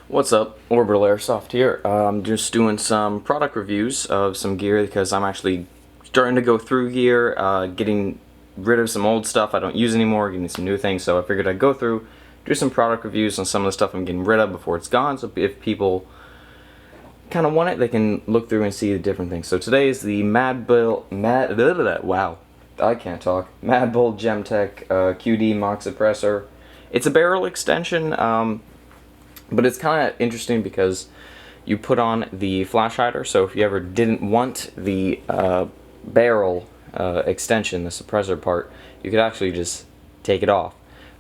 What's up? Orbital Airsoft here. I'm just doing some product reviews of some gear because I'm actually starting to go through gear, getting rid of some old stuff I don't use anymore, getting some new things, so I figured I'd go through, do some product reviews on some of the stuff I'm getting rid of before it's gone, so if people kind of want it, they can look through and see the different things. So today is the Madbull, wow, I can't talk. Madbull Gemtech QD mock suppressor. It's a barrel extension, but it's kind of interesting because you put on the flash hider, so if you ever didn't want the barrel extension, the suppressor part, you could actually just take it off.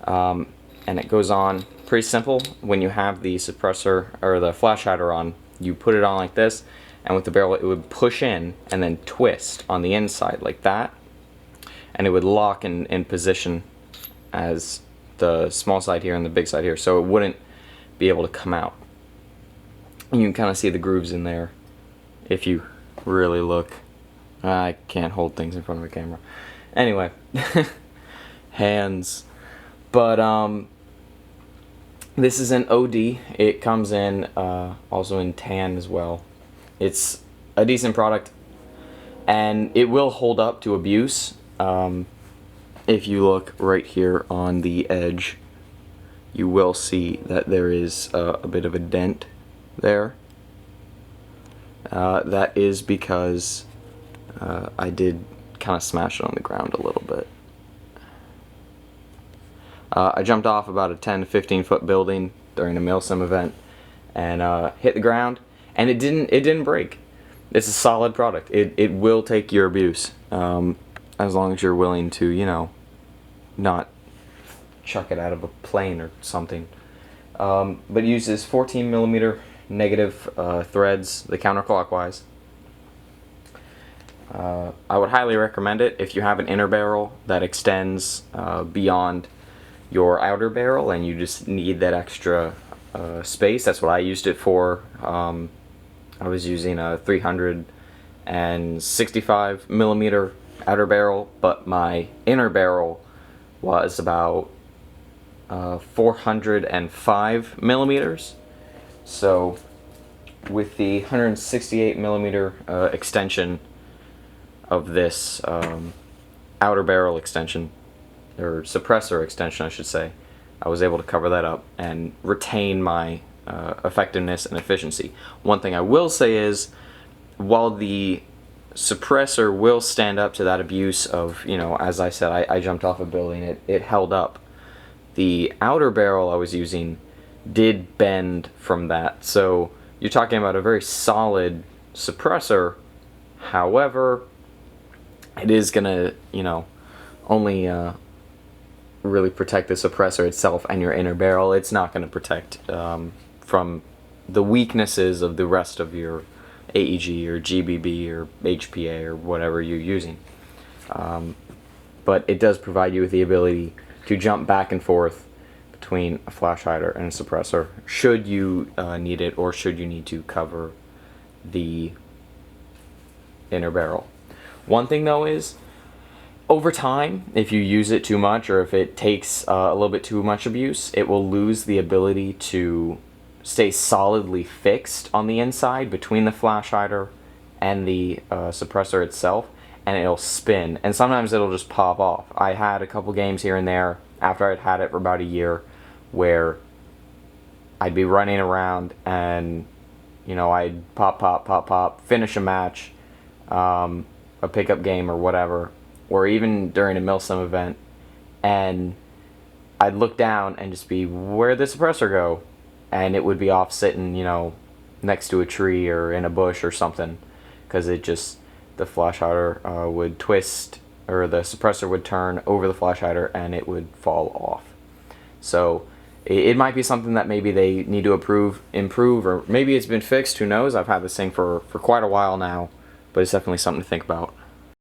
And it goes on pretty simple. When you have the suppressor or the flash hider on, you put it on like this, and with the barrel it would push in and then twist on the inside like that, and it would lock in position as the small side here and the big side here, so it wouldn't be able to come out. You can kind of see the grooves in there if you really look. I can't hold things in front of a camera. Anyway, hands. But this is an OD. It comes in also in tan as well. It's a decent product, and it will hold up to abuse. If you look right here on the edge, you will see that there is a bit of a dent there. That is because I did kind of smash it on the ground a little bit. I jumped off about a 10 to 15 foot building during a Milsim event and hit the ground, and it didn't break. It's a solid product. It will take your abuse, as long as you're willing to, you know, not chuck it out of a plane or something. But it uses 14mm negative threads, the counterclockwise. I would highly recommend it if you have an inner barrel that extends beyond your outer barrel and you just need that extra space. That's what I used it for. I was using a 365mm outer barrel, but my inner barrel was about 405mm. So with the 168mm extension of this outer barrel extension, or suppressor extension I should say, I was able to cover that up and retain my effectiveness and efficiency. One thing I will say is, while the suppressor will stand up to that abuse of, you know, as I said, I jumped off a building, it held up. The outer barrel I was using did bend from that, so you're talking about a very solid suppressor. However, it is gonna, you know, only really protect the suppressor itself and your inner barrel. It's not gonna protect from the weaknesses of the rest of your AEG or GBB or HPA or whatever you're using. But it does provide you with the ability to jump back and forth between a flash hider and a suppressor should you need it, or should you need to cover the inner barrel. One thing though is, over time, if you use it too much, or if it takes a little bit too much abuse, it will lose the ability to stay solidly fixed on the inside between the flash hider and the suppressor itself, and it'll spin, and sometimes it'll just pop off. I had a couple games here and there after I'd had it for about a year where I'd be running around and, you know, I'd pop, finish a match, a pickup game or whatever, or even during a Milsim event, and I'd look down and just be, where'd the suppressor go? And it would be off sitting, you know, next to a tree or in a bush or something, because it just, the flash hider would twist, or the suppressor would turn over the flash hider and it would fall off. So it might be something that maybe they need to improve, or maybe it's been fixed, who knows. I've had this thing for quite a while now, but it's definitely something to think about.